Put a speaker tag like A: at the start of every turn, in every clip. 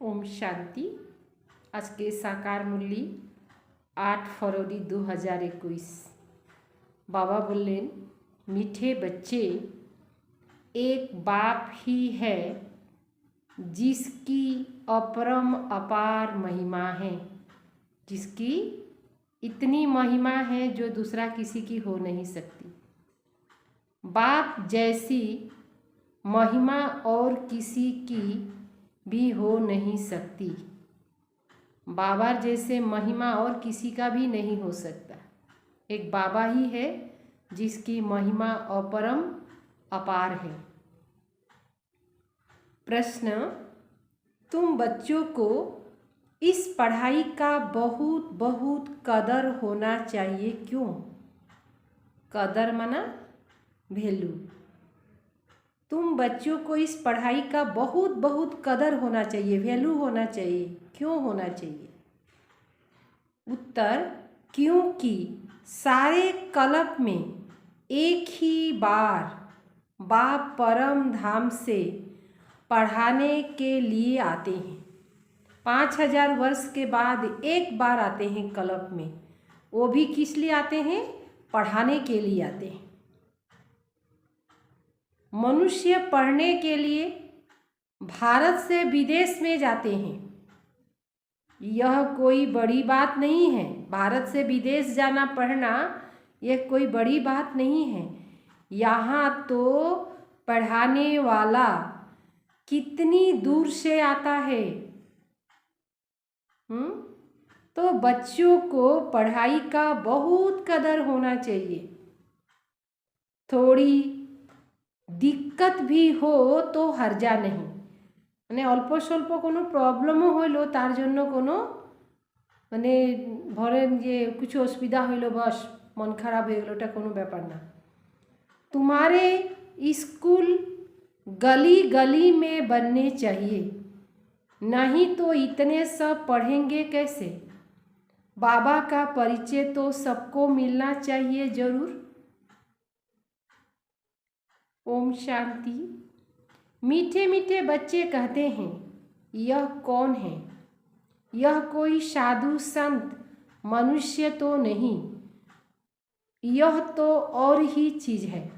A: ओम शांति। आज के साकार मूल्य 8 फरवरी 2021। बाबा बोलें, मीठे बच्चे, एक बाप ही है जिसकी अपरम अपार महिमा है, जिसकी इतनी महिमा है जो दूसरा किसी की हो नहीं सकती। बाप जैसी महिमा और किसी की भी हो नहीं सकती। बाबा जैसे महिमा और किसी का भी नहीं हो सकता। एक बाबा ही है जिसकी महिमा अपरम अपार है। प्रश्न, तुम बच्चों को इस पढ़ाई का बहुत बहुत कदर होना चाहिए, क्यों? कदर माना वैल्यू। तुम बच्चों को इस पढ़ाई का बहुत बहुत कदर होना चाहिए, वैल्यू होना चाहिए, क्यों होना चाहिए? उत्तर, क्योंकि सारे कल्प में एक ही बार बाप परम धाम से पढ़ाने के लिए आते हैं। 5000 वर्ष के बाद एक बार आते हैं कल्प में। वो भी किस लिए आते हैं? पढ़ाने के लिए आते हैं। मनुष्य पढ़ने के लिए भारत से विदेश में जाते हैं। यह कोई बड़ी बात नहीं है। भारत से विदेश जाना, पढ़ना, यह कोई बड़ी बात नहीं है। यहाँ तो पढ़ाने वाला कितनी दूर से आता है। तो बच्चों को पढ़ाई का बहुत कदर होना चाहिए। थोड़ी दिक्कत भी हो तो हर्जा नहीं, माने अल्प स्वल्प कोनो प्रॉब्लमो हইলো तार जन्य कोनो माने धरें जे कुछ असुविधा हইলো बस मन खराब हो गेलो, ओटा कोनो ব্যাপার ना। तुम्हारे स्कूल गली गली में बनने चाहिए, नहीं तो इतने सब पढ़ेंगे कैसे? बाबा का परिचय तो सबको मिलना चाहिए जरूर। ओम शांति। मीठे मीठे बच्चे कहते हैं, यह कौन है? यह कोई साधु संत मनुष्य तो नहीं, यह तो और ही चीज़ है।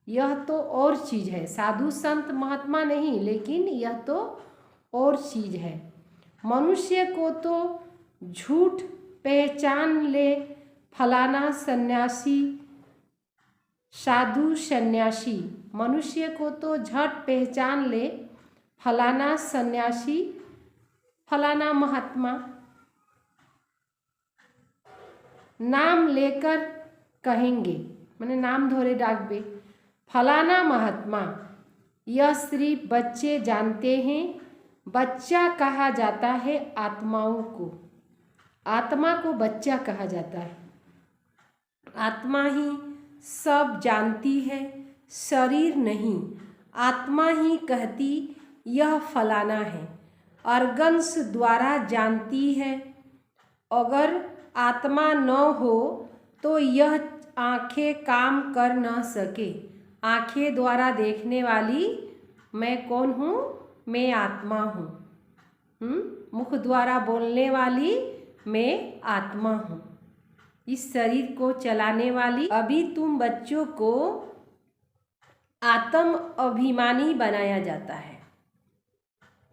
A: यह तो और चीज़ है। साधु संत महात्मा नहीं, लेकिन यह तो और चीज़ है। मनुष्य को तो झूठ पहचान ले, फलाना सन्यासी साधु सन्यासी। मनुष्य को तो झट पहचान ले, फलाना सन्यासी, फलाना महात्मा। नाम लेकर कहेंगे, माने नाम धोरे डाकबे, फलाना महात्मा। यह सिर्फ बच्चे जानते हैं। बच्चा कहा जाता है आत्माओं को। आत्मा को बच्चा कहा जाता है। आत्मा ही सब जानती है, शरीर नहीं। आत्मा ही कहती यह फलाना है, ऑर्गन्स द्वारा जानती है। अगर आत्मा न हो तो यह आँखें काम कर न सके। आँखें द्वारा देखने वाली मैं कौन हूँ? मैं आत्मा हूँ। मुख द्वारा बोलने वाली मैं आत्मा हूँ। इस शरीर को चलाने वाली। अभी तुम बच्चों को आत्म अभिमानी बनाया जाता है।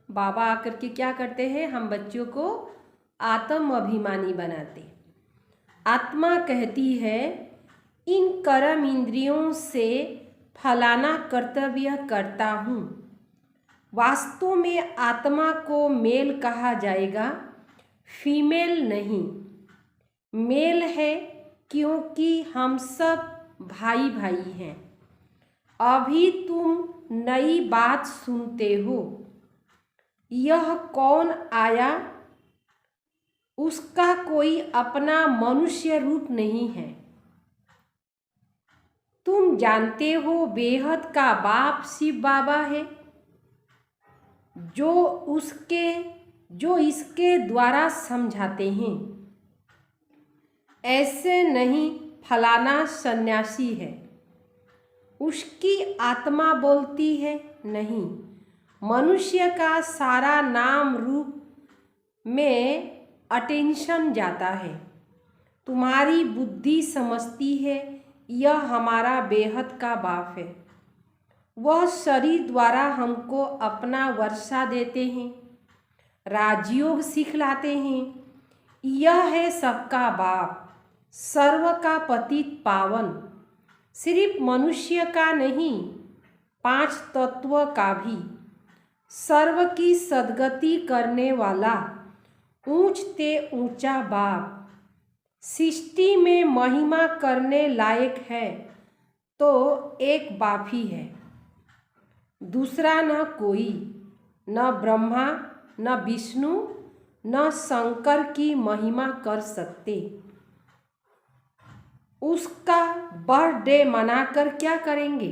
A: बाबा आकर के क्या करते हैं? हम बच्चों को आत्म अभिमानी बनाते। आत्मा कहती है, इन कर्म इंद्रियों से फलाना कर्तव्य करता हूँ। वास्तव में आत्मा को मेल कहा जाएगा, फीमेल नहीं। मेल है क्योंकि हम सब भाई भाई हैं। अभी तुम नई बात सुनते हो। यह कौन आया? उसका कोई अपना मनुष्य रूप नहीं है। तुम जानते हो बेहद का बाप शिव बाबा है, जो इसके द्वारा समझाते हैं। ऐसे नहीं फलाना सन्यासी है, उसकी आत्मा बोलती है, नहीं। मनुष्य का सारा नाम रूप में अटेंशन जाता है। तुम्हारी बुद्धि समझती है यह हमारा बेहद का बाप है। वह शरीर द्वारा हमको अपना वर्षा देते हैं, राजयोग सिखलाते हैं। यह है सबका बाप, सर्व का पतित पावन, सिर्फ मनुष्य का नहीं, 5 तत्व का भी, सर्व की सद्गति करने वाला ऊंचते ऊंचा बाप। सृष्टि में महिमा करने लायक है तो एक बाप ही है, दूसरा न कोई, न ब्रह्मा न विष्णु न शंकर की महिमा कर सकते। उसका बर्थडे मनाकर क्या करेंगे?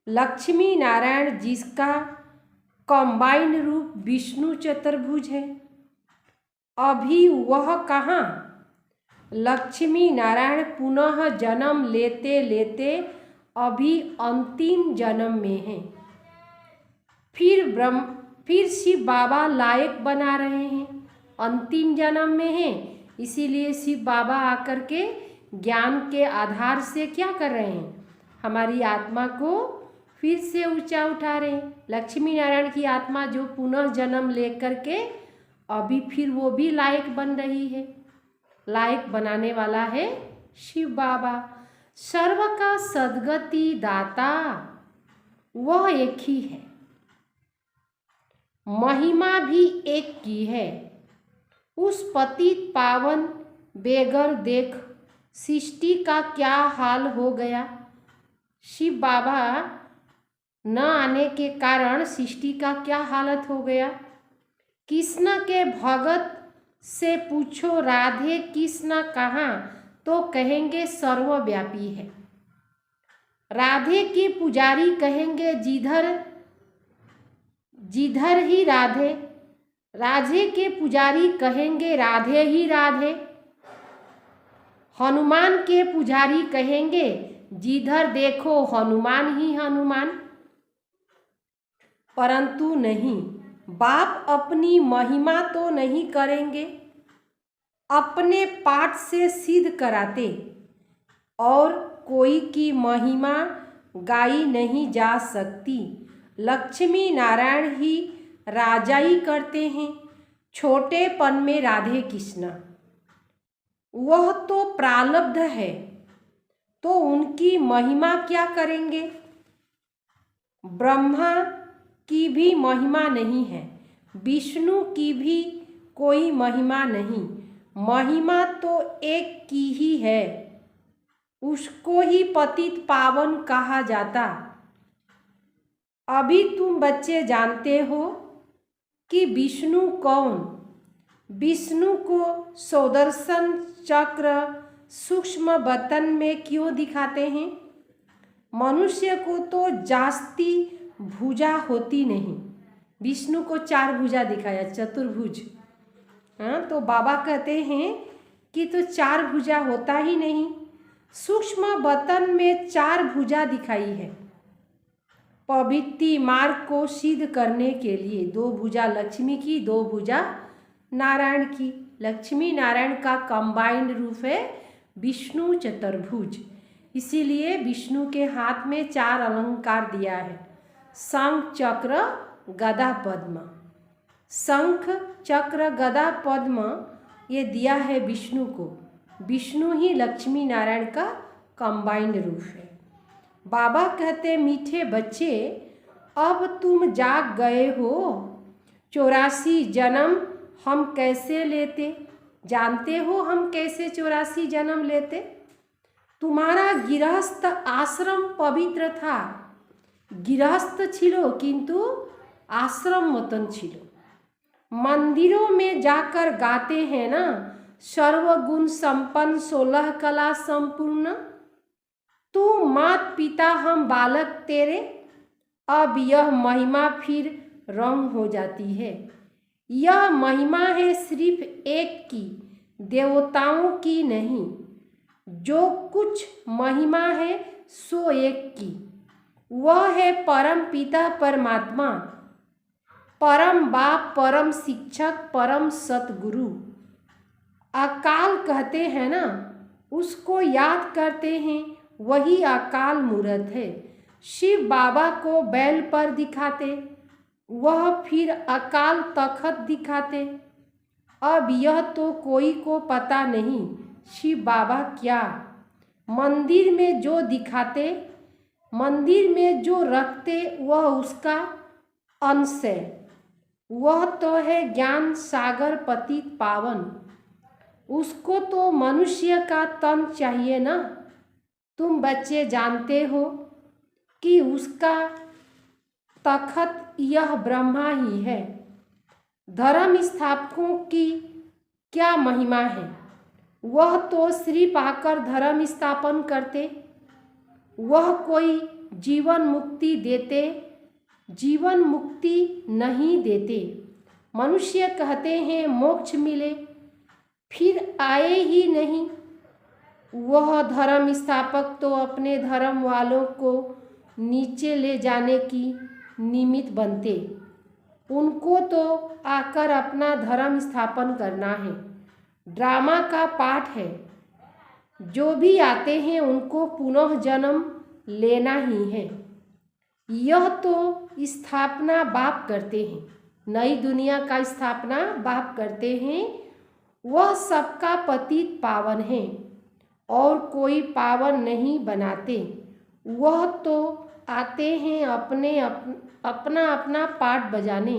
A: लक्ष्मी नारायण जिसका कंबाइंड रूप विष्णु चतुर्भुज है, अभी वह कहाँ? लक्ष्मी नारायण पुनः जन्म लेते लेते अभी अंतिम जन्म में हैं। फिर शिव बाबा लायक बना रहे हैं, अंतिम जन्म में हैं, इसीलिए शिव बाबा आकर के ज्ञान के आधार से क्या कर रहे हैं? हमारी आत्मा को फिर से ऊंचा उठा रहे हैं। लक्ष्मी नारायण की आत्मा जो पुनः जन्म लेकर के अभी फिर वो भी लायक बन रही है। लायक बनाने वाला है शिव बाबा। सर्व का सद्गति दाता वह एक ही है, महिमा भी एक की है। उस पतित पावन बेगर देख सृष्टि का क्या हाल हो गया। शिव बाबा न आने के कारण सृष्टि का क्या हालत हो गया। कृष्ण के भगत से पूछो राधे कृष्ण कहाँ, तो कहेंगे सर्वव्यापी है। राधे के पुजारी कहेंगे जिधर ही राधे। राधे के पुजारी कहेंगे राधे ही राधे। हनुमान के पुजारी कहेंगे जिधर देखो हनुमान ही हनुमान। परंतु नहीं, बाप अपनी महिमा तो नहीं करेंगे, अपने पाठ से सिद्ध कराते और कोई की महिमा गाई नहीं जा सकती। लक्ष्मी नारायण ही राजाई करते हैं, छोटेपन में राधे कृष्ण। वह तो प्रारब्ध है, तो उनकी महिमा क्या करेंगे? ब्रह्मा की भी महिमा नहीं है, विष्णु की भी कोई महिमा नहीं। महिमा तो एक की ही है, उसको ही पतित पावन कहा जाता। अभी तुम बच्चे जानते हो कि विष्णु कौन? विष्णु को सुदर्शन चक्र सूक्ष्म बतन में क्यों दिखाते हैं? मनुष्य को तो जास्ती भुजा होती नहीं, विष्णु को 4 भुजा दिखाया, चतुर्भुज। हाँ, तो बाबा कहते हैं कि तो 4 भुजा होता ही नहीं, सूक्ष्म बतन में 4 भुजा दिखाई है। पवित्र मार्ग को सिद्ध करने के लिए 2 भुजा लक्ष्मी की, 2 भुजा नारायण की। लक्ष्मी नारायण का कंबाइंड रूप है विष्णु चतुर्भुज, इसीलिए विष्णु के हाथ में 4 अलंकार दिया है, शंख चक्र गदा पद्म। शंख चक्र गदा पद्म ये दिया है विष्णु को। विष्णु ही लक्ष्मी नारायण का कंबाइंड रूप है। बाबा कहते मीठे बच्चे अब तुम जाग गए हो, 84 जन्म हम कैसे लेते? जानते हो हम कैसे 84 जन्म लेते? तुम्हारा गृहस्थ आश्रम पवित्र था, गृहस्थ छिलो किंतु आश्रम मतन छिलो। मंदिरों में जाकर गाते हैं ना, सर्वगुण संपन्न 16 कला संपूर्ण। तू मात पिता हम बालक तेरे, अब यह महिमा फिर रंग हो जाती है। यह महिमा है सिर्फ एक की, देवताओं की नहीं। जो कुछ महिमा है सो एक की, वह है परम पिता परमात्मा, परम बाप, परम शिक्षक, परम सतगुरु। अकाल कहते हैं ना, उसको याद करते हैं, वही अकाल मूर्त है। शिव बाबा को बैल पर दिखाते, वह फिर अकाल तखत दिखाते। अब यह तो कोई को पता नहीं शिव बाबा क्या। मंदिर में जो दिखाते, मंदिर में जो रखते, वह उसका अंश है। वह तो है ज्ञान सागर पतित पावन, उसको तो मनुष्य का तन चाहिए ना। तुम बच्चे जानते हो कि उसका तखत यह ब्रह्मा ही है। धर्म स्थापकों की क्या महिमा है, वह तो श्री पाकर धर्म स्थापन करते। वह कोई जीवन मुक्ति देते, जीवन मुक्ति नहीं देते। मनुष्य कहते हैं मोक्ष मिले, फिर आए ही नहीं। वह धर्म स्थापक तो अपने धर्म वालों को नीचे ले जाने की निमित्त बनते। उनको तो आकर अपना धर्म स्थापन करना है। ड्रामा का पाठ है, जो भी आते हैं उनको पुनः जन्म लेना ही है। यह तो स्थापना बाप करते हैं, नई दुनिया का स्थापना बाप करते हैं। वह सबका पतित पावन है और कोई पावन नहीं बनाते। वह तो आते हैं अपना अपना पाठ बजाने।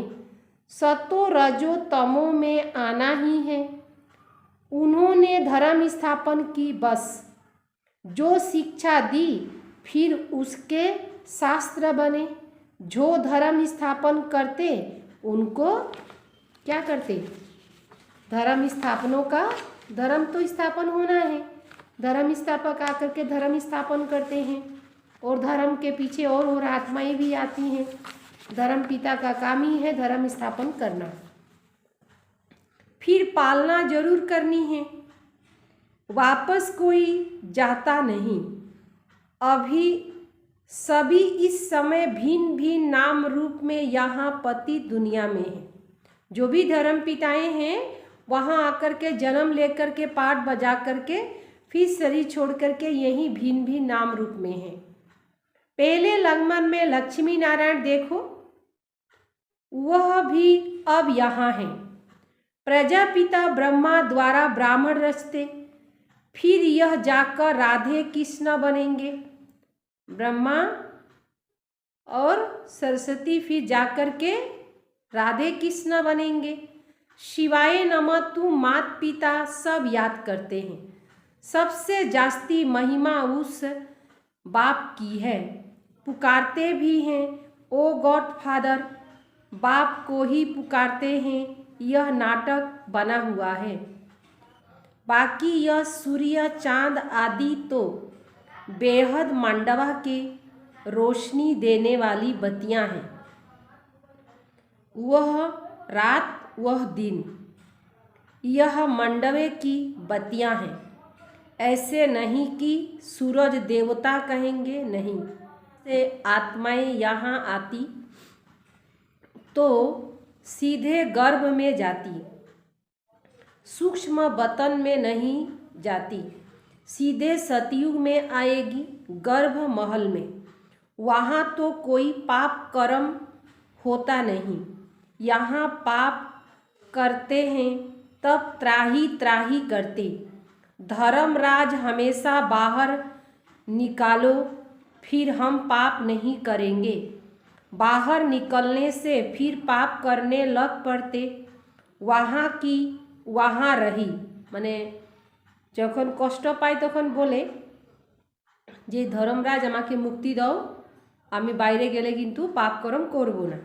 A: सतो रजो तमो में आना ही है। उन्होंने धर्म स्थापन की बस, जो शिक्षा दी फिर उसके शास्त्र बने। जो धर्म स्थापन करते उनको क्या करते, धर्म स्थापनों का, धर्म तो स्थापन होना है। धर्म स्थापक आकर के धर्म स्थापन करते हैं और धर्म के पीछे और आत्माएं भी आती हैं। धर्म पिता का काम ही है धर्म स्थापन करना, फिर पालना जरूर करनी है। वापस कोई जाता नहीं। अभी सभी इस समय भिन्न भिन्न नाम रूप में यहाँ पति दुनिया में है। जो भी धर्म पिताएं हैं वहाँ आकर के जन्म लेकर के पाठ बजा करके फिर शरीर छोड़ करके यही भिन्न भिन्न नाम रूप में है। पहले लगमन में लक्ष्मी नारायण देखो, वह भी अब यहाँ है। प्रजापिता ब्रह्मा द्वारा ब्राह्मण रचते, फिर यह जाकर राधे कृष्ण बनेंगे। ब्रह्मा और सरस्वती फिर जाकर के राधे कृष्ण बनेंगे। शिवाय नमः तू मात पिता सब याद करते हैं। सबसे जास्ती महिमा उस बाप की है, पुकारते भी हैं ओ गॉड फादर। बाप को ही पुकारते हैं, यह नाटक बना हुआ है। बाकी यह सूर्य चांद आदि तो बेहद मंडवा के रोशनी देने वाली बत्तियां हैं। वह रात वह दिन, यह मंडवे की बत्तियां हैं। ऐसे नहीं कि सूरज देवता कहेंगे, नहीं। से आत्माएं यहाँ आती तो सीधे गर्भ में जाती, सूक्ष्म बतन में नहीं जाती। सीधे सतयुग में आएगी, गर्भ महल में। वहाँ तो कोई पाप कर्म होता नहीं। यहाँ पाप करते हैं तब त्राही त्राही करते। धर्मराज हमेशा बाहर निकालो, फिर हम पाप नहीं करेंगे। बाहर निकलने से फिर पाप करने लग पड़ते। वहाँ की वहाँ रही, माने যখন কষ্ট পাই তখন বলে যে ধর্মরাজ আমাকে মুক্তি দাও, আমি বাইরে গেলে কিন্তু পাপ কর্ম করব না।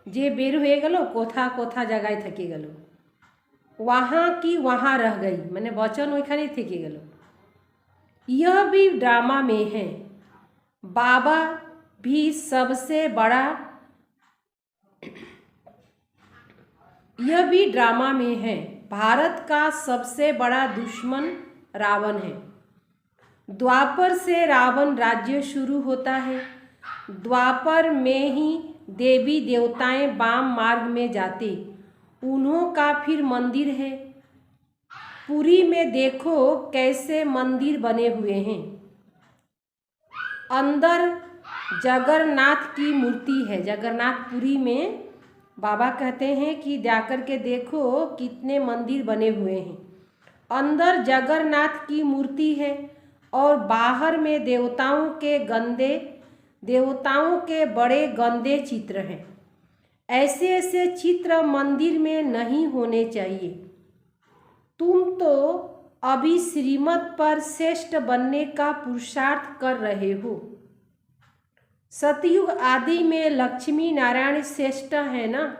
A: যে বের হয়ে গেল কোথা কোথা জায়গায় থেকে গেল, वहाँ की वहाँ रह गई, मैंने वचन ওইখানে থেকে গেল। यह भी ड्रामा में है। बाबा भी सबसे बड़ा, यह भी ड्रामा में है। भारत का सबसे बड़ा दुश्मन रावण है। द्वापर से रावण राज्य शुरू होता है। द्वापर में ही देवी देवताएं वाम मार्ग में जाते, उन्हों का फिर मंदिर है। पुरी में देखो कैसे मंदिर बने हुए हैं। अंदर जगन्नाथ की मूर्ति है। जगन्नाथपुरी में बाबा कहते हैं कि जाकर के देखो कितने मंदिर बने हुए हैं। अंदर जगन्नाथ की मूर्ति है और बाहर में देवताओं के बड़े गंदे चित्र हैं। ऐसे ऐसे चित्र मंदिर में नहीं होने चाहिए। तुम तो अभी श्रीमत पर श्रेष्ठ बनने का पुरुषार्थ कर रहे हो। सतयुग आदि में लक्ष्मी नारायण श्रेष्ठ है ना,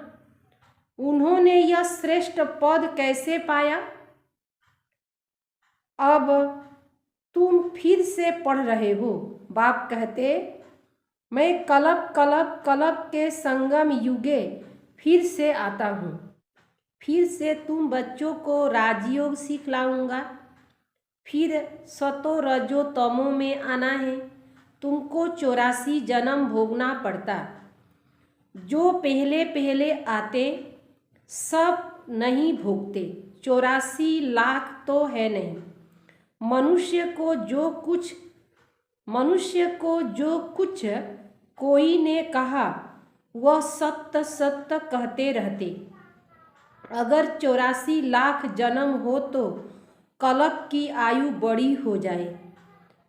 A: उन्होंने यह श्रेष्ठ पद कैसे पाया? अब तुम फिर से पढ़ रहे हो। बाप कहते, मैं कलप के संगम युगे फिर से आता हूँ। फिर से तुम बच्चों को राजयोग सिखलाऊंगा। फिर सतो रजो तमो में आना है। तुमको 84 जन्म भोगना पड़ता। जो पहले पहले आते सब नहीं भोगते। 84 लाख तो है नहीं। मनुष्य को जो कुछ कोई ने कहा वह सत्य सत्य कहते रहते। अगर 84 लाख जन्म हो तो कल्प की आयु बड़ी हो जाए।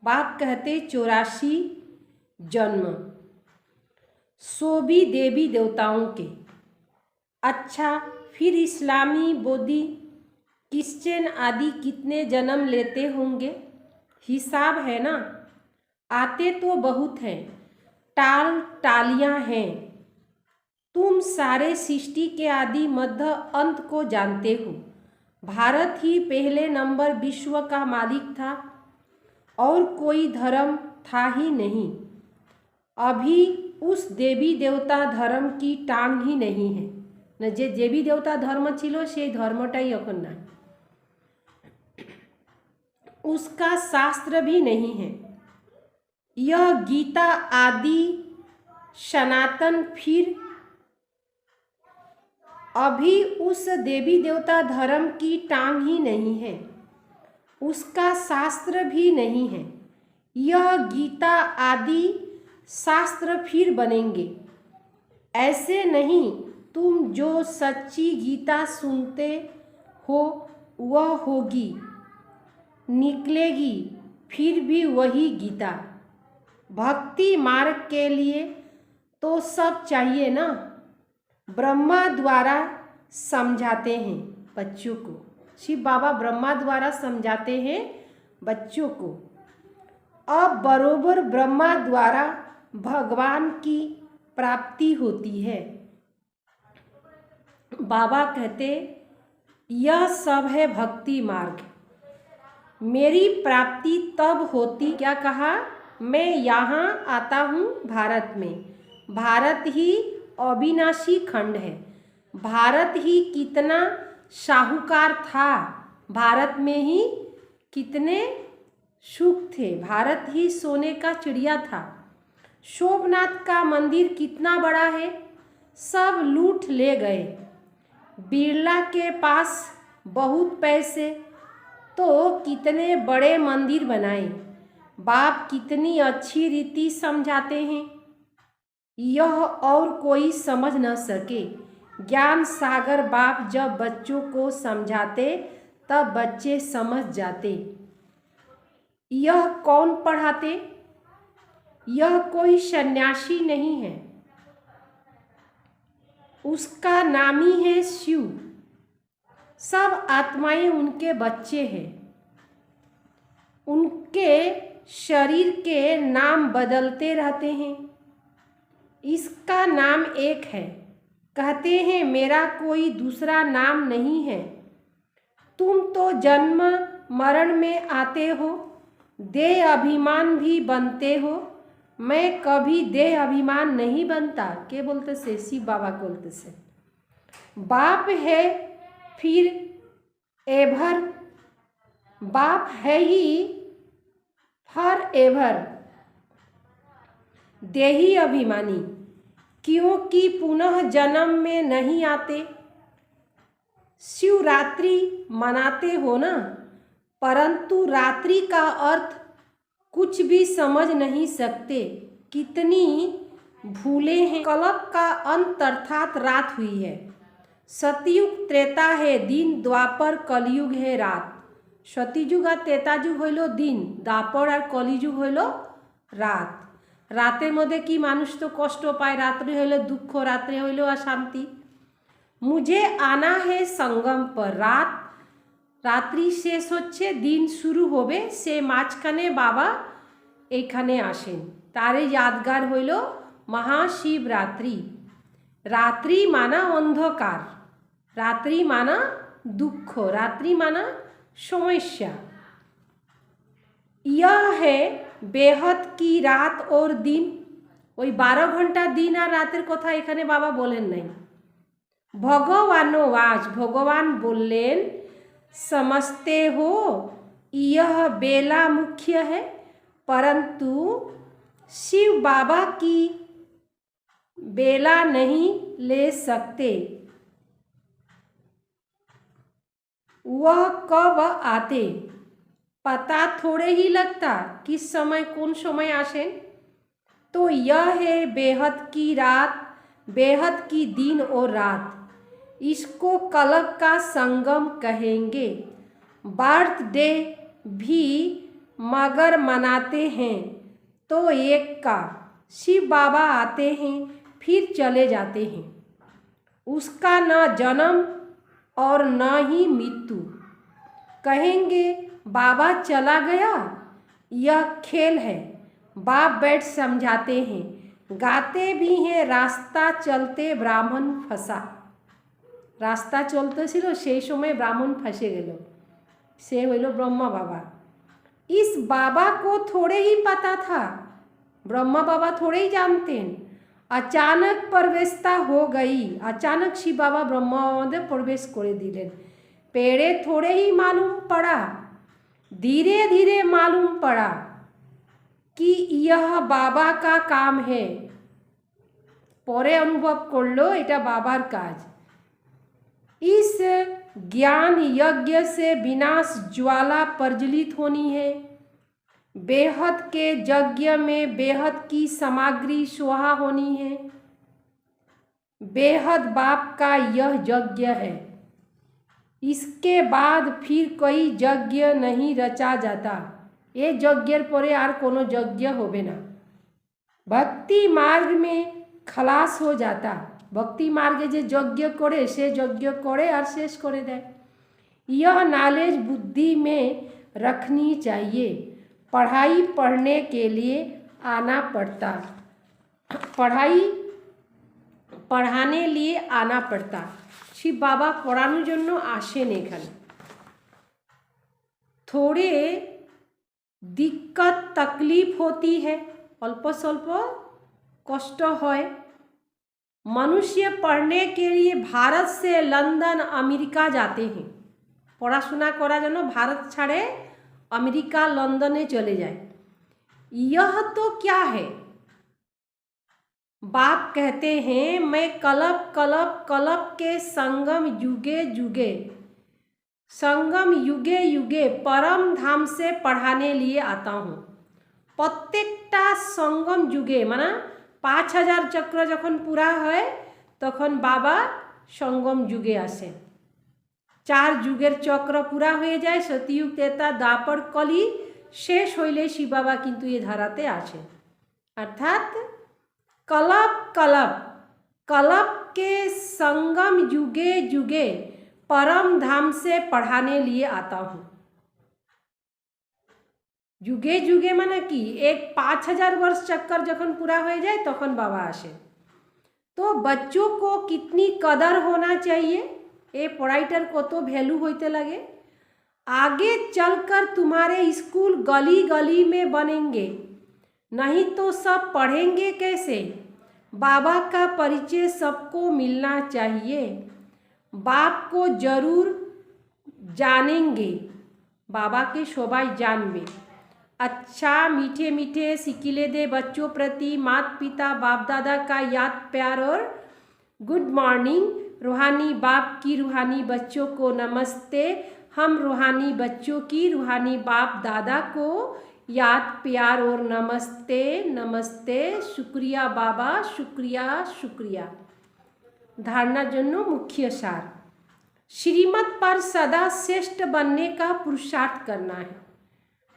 A: बाप कहते 84 जन्म, सो भी देवी देवताओं के। अच्छा, फिर इस्लामी, बौद्धी, क्रिश्चियन आदि कितने जन्म लेते होंगे? हिसाब है ना। आते तो बहुत हैं, टालियां हैं। तुम सारे सृष्टि के आदि मध्य अंत को जानते हो। भारत ही पहले नंबर विश्व का मालिक था और कोई धर्म था ही नहीं। अभी उस देवी देवता धर्म की टांग ही नहीं है न। जे देवी देवता धर्म छिलो से धर्मटाई এখন নাই। उसका शास्त्र भी नहीं है। यह गीता आदि सनातन फिर अभी उस देवी देवता धर्म की टांग ही नहीं है। उसका शास्त्र भी नहीं है। यह गीता आदि शास्त्र फिर बनेंगे। ऐसे नहीं, तुम जो सच्ची गीता सुनते हो वह होगी, निकलेगी फिर भी वही गीता। भक्ति मार्ग के लिए तो सब चाहिए ना। ब्रह्मा द्वारा समझाते हैं बच्चों को। शिव बाबा ब्रह्मा द्वारा समझाते हैं बच्चों को। अब बरोबर ब्रह्मा द्वारा भगवान की प्राप्ति होती है। बाबा कहते, यह सब है भक्ति मार्ग। मेरी प्राप्ति तब होती, क्या कहा, मैं यहाँ आता हूँ भारत में। भारत ही अविनाशी खंड है। भारत ही कितना साहूकार था। भारत में ही कितने सुख थे। भारत ही सोने का चिड़िया था। सोमनाथ का मंदिर कितना बड़ा है, सब लूट ले गए। बिरला के पास बहुत पैसे तो कितने बड़े मंदिर बनाए। बाप कितनी अच्छी रीति समझाते हैं, यह और कोई समझ न सके। ज्ञान सागर बाप जब बच्चों को समझाते तब बच्चे समझ जाते। यह कौन पढ़ाते? यह कोई सन्यासी नहीं है, उसका नाम ही है शिव। सब आत्माएं उनके बच्चे हैं। उनके शरीर के नाम बदलते रहते हैं। इसका नाम एक है। कहते हैं मेरा कोई दूसरा नाम नहीं है। तुम तो जन्म मरण में आते हो, देह अभिमान भी बनते हो। मैं कभी देह अभिमान नहीं बनता। के बोलते से? शिव बाबा बोलते से। बाप है फिर एवर, बाप है ही फॉर एवर। देही अभिमानी, क्योंकि पुनः जन्म में नहीं आते। शिवरात्रि मनाते हो ना, परंतु रात्रि का अर्थ कुछ भी समझ नहीं सकते। कितनी भूले हैं। कलप का अंत अर्थात रात हुई है। सतयुग त्रेता है दिन, द्वापर कलयुग है रात। सतयुग और त्रेता युग हইল दिन, द्वापर और कलियुग हইল रात। रातेर मध्य कि मानुष तो कष्ट पाए, रात्रि हইल दुख, रात्रि हইल अशांति। मुझे आना है संगम पर। रात्रि शेष होच्छे, दिन शुरू होबे, से माझखाने बाबा एखाने आसेन। तारे यादगार हইल महाशिवरात्रि। रात्रि माना अंधकार, रात्रि माना दुख, रात्रि माना समस्या। यह है बेहद की रात और दिन। ওই 12 ঘন্টা दिन और रातेर कथा एखाने बाबा बोलेन नहीं। भगवानो आज भगवान बोलेन, समझते हो यह बेला मुख्य है, परंतु शिव बाबा की बेला नहीं ले सकते। वह कब आते पता थोड़े ही लगता, किस समय कौन समय आसेन। तो यह है बेहद की रात, बेहद की दिन और रात। इसको कलप का संगम कहेंगे। बर्थडे भी मगर मनाते हैं तो एक का। शिव बाबा आते हैं फिर चले जाते हैं। उसका न जन्म और न ही मृत्यु। कहेंगे बाबा चला गया, यह खेल है। बाप बैठ समझाते हैं, गाते भी हैं, रास्ता चलते ब्राह्मण फंसा। रास्ता चलते ছিল সেই সময় ब्राह्मण फंसे गेल, से हইल ब्रह्मा बाबा। इस बाबा को थोड़े ही पता था, ब्रह्मा बाबा थोड़े ही जानते हैं। अचानक प्रवेशता हो गई, अचानक शिव बाबा ब्रह्मा में प्रवेश कर दिलेन। पेड़े थोड़े ही मालूम पड़ा, धीरे धीरे मालूम पड़ा कि यह बाबा का काम है। परे अनुभव करलो एटा बाबार काज। इस ज्ञान यज्ञ से विनाश ज्वाला प्रज्वलित होनी है। बेहद के यज्ञ में बेहद की सामग्री सुहा होनी है। बेहद बाप का यह यज्ञ है। इसके बाद फिर कोई यज्ञ नहीं रचा जाता। ये यज्ञर परे आर कोनो यज्ञ होबे ना। भक्ति मार्ग में खलास हो जाता। भक्ति मार्गे जे यज्ञ करे से यज्ञ करे और शेष करे दे। यह नॉलेज बुद्धि में रखनी चाहिए। पढ़ाई पढ़ने के लिए आना पड़ता, पढ़ाई पढ़ाने लिए आना पड़ता। शिव बाबा पढ़ानोर जन्य आसेन एखाने। थोड़े दिक्कत तकलीफ होती है, अल्प स्वल्प कष्ट है। मनुष्य पढ़ने के लिए भारत से लंदन अमेरिका जाते हैं। पढ़ाशोना करार जन्य भारत छाड़े अमेरिका लंदने चले जाए। यह तो क्या है? बाप कहते हैं मैं कलप कलप कलप के संगम युगे युगे, संगम युगे युगे परम धाम से पढ़ाने लिए आता हूँ। प्रत्येकटा संगम युगे माना 5000 चक्र जखन पूरा है तखन बाबा संगम युगे आसेन। 4 युगेर चक्र पूरा हो जाए, सतयुग त्रेता द्वापर कली शेष हইলে शिव बाबा किन्तु ये धाराते आसेन। अर्थात कलप कलप कलप के संगम युगे युगे परम धाम से पढ़ाने लिए आता हूँ। युगे युगे माने कि एक 5000 वर्ष चक्कर जखन पूरा हो जाए तखन बाबा आसे। तो बच्चों को कितनी कदर होना चाहिए, ये पढ़ाईटार कत भैलू होते लगे। आगे चलकर तुम्हारे स्कूल गली गली में बनेंगे, नहीं तो सब पढ़ेंगे कैसे। बाबा का परिचय सबको मिलना चाहिए। बाप को जरूर जानेंगे, बाबा के सबाई जानबे। अच्छा मीठे मीठे सिकिले दे बच्चों प्रति माता पिता बाप दादा का याद प्यार और गुड मॉर्निंग। रूहानी बाप की रूहानी बच्चों को नमस्ते। हम रूहानी बच्चों की रूहानी बाप दादा को याद प्यार और नमस्ते नमस्ते। शुक्रिया बाबा, शुक्रिया शुक्रिया। धारणा जन्नो मुख्य सार, श्रीमत पर सदा श्रेष्ठ बनने का पुरुषार्थ करना है।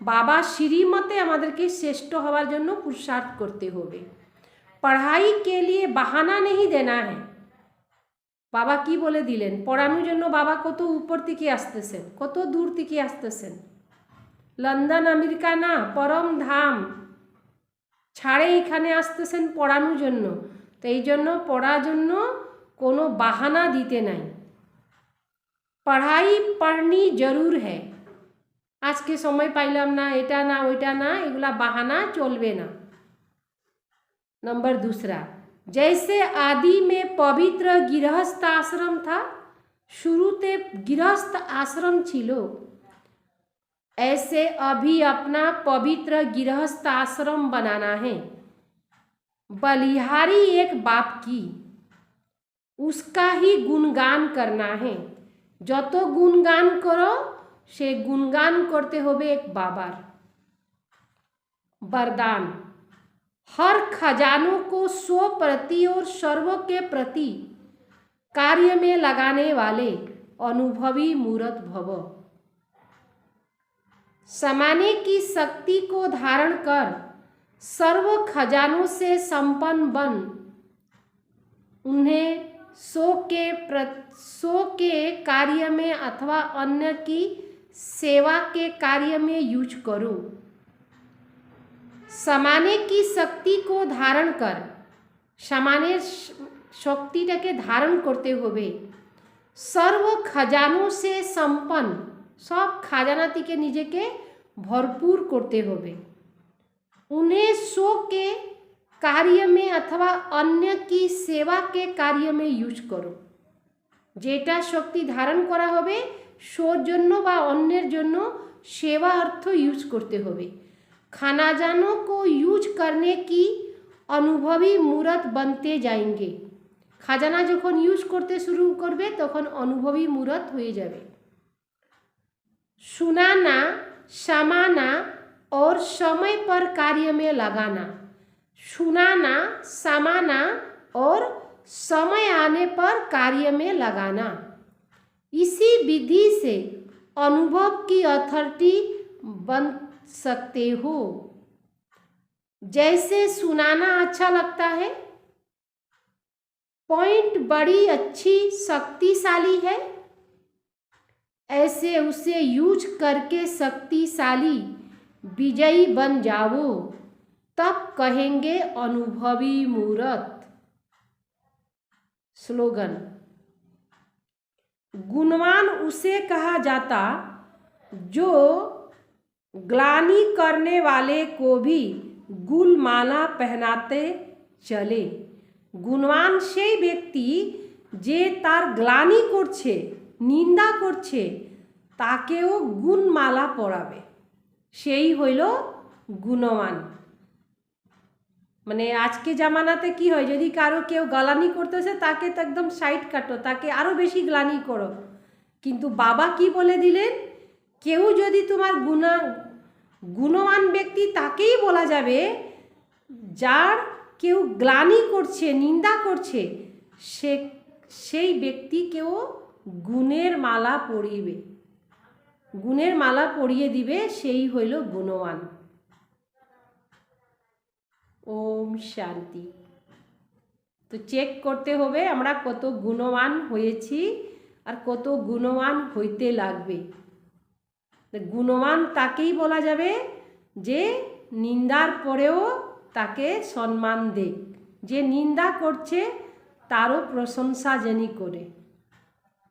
A: बाबा श्रीमते आमादेरके श्रेष्ठ हওয়ার জন্য पुरुषार्थ करते होबे। पढ़ाई के लिए बहाना नहीं देना है। बाबा की बोले दिलेन, पढ़ानोर जন্য बाबा कत ऊपर থেকে আসতেছেন, কত দূর থেকে আসতেছেন। লন্ডন আমেরিকা না, পরম ধাম ছাড়ে এখানে আসতেছেন পড়ানোর জন্য। তো এই জন্য পড়ার জন্য কোনো বাহানা দিতে নাই। पढ़ाई पढ़नी जरूर है। आज के समय पाइलाम ना, एटा ना ओइटा ना, एगुला बहाना चलबे ना। नंबर दूसरा, जैसे आदि में पवित्र गृहस्थ आश्रम था, शुरूते गृहस्थ आश्रम छिलो, ऐसे अभी अपना पवित्र गृहस्थ आश्रम बनाना है। बलिहारी एक बाप की, उसका ही गुणगान करना है। যত गुणगान करो से गुणगान करते होबे एक बाबार। वरदान, हर खजानों को स्व प्रति और सर्व के प्रति कार्य में लगाने वाले अनुभवी मूर्त भव। समाने की शक्ति को धारण कर सर्व खजानों से संपन्न बन उन्हें सो के कार्य में अथवा अन्य की सेवा के कार्य में यूज करो। समाने की शक्ति को धारण कर, समाने शक्तिटाके धारण करते होबे। सर्व खजानों से संपन्न, सब खजाना থেকে নিজেকে भरपूर करते होबे। उन्हें सो के कार्य में अथवा अन्य की सेवा के कार्य में यूज करो। जेटा शक्ति धारण करा होबे सोर जन्नो बा अन्येर जन्नो सेवा अर्थ यूज करते होबे। खजानों को यूज करने की अनुभवी मूर्त बनते जाएंगे। खजाना जखन यूज करते शुरू करबे तखन अनुभवी मूर्त हो जाबे। सुनाना, समाना और समय पर कार्य में लगाना। सुनाना, समाना और समय आने पर कार्य में लगाना। इसी विधि से अनुभव की अथॉरिटी बन सकते हो। जैसे सुनाना अच्छा लगता है, पॉइंट बड़ी अच्छी शक्तिशाली है, ऐसे उसे यूज करके शक्तिशाली विजयी बन जाओ, तब कहेंगे अनुभवी मूर्त। स्लोगन, गुणवान उसे कहा जाता जो ग्लानि करने वाले को भी गुलमाला पहनाते चले। गुणवान সেই ব্যক্তি যে তার গ্লানি করছে, নিন্দা করছে, তাকেও গুণমালা পরাবে, সেই হইল গুণবান। মানে আজকে জামানাতে কি হয়, যদি কারো কেউ গ্লানি করতেছে তাকে তো একদম সাইড কাটো, তাকে আরও বেশি গ্লানি করো। কিন্তু বাবা কি বলে দিলেন, কেউ যদি তোমার গুণবান ব্যক্তি তাকেই বলা যাবে যার কেউ গ্লানি করছে, নিন্দা করছে, সেই ব্যক্তিকেও গুণের মালা পরিয়ে, গুণের মালা পরিয়ে দিবে, সেই হইল গুণবান। ওম শান্তি। তো চেক করতে হবে আমরা কত গুণবান হয়েছি আর কত গুণবান হইতে লাগবে। গুণবান তাকেই বলা যাবে যে নিন্দার পরেও তাকে সম্মান দেয়, যে নিন্দা করছে তারও প্রশংসা যেনি করে।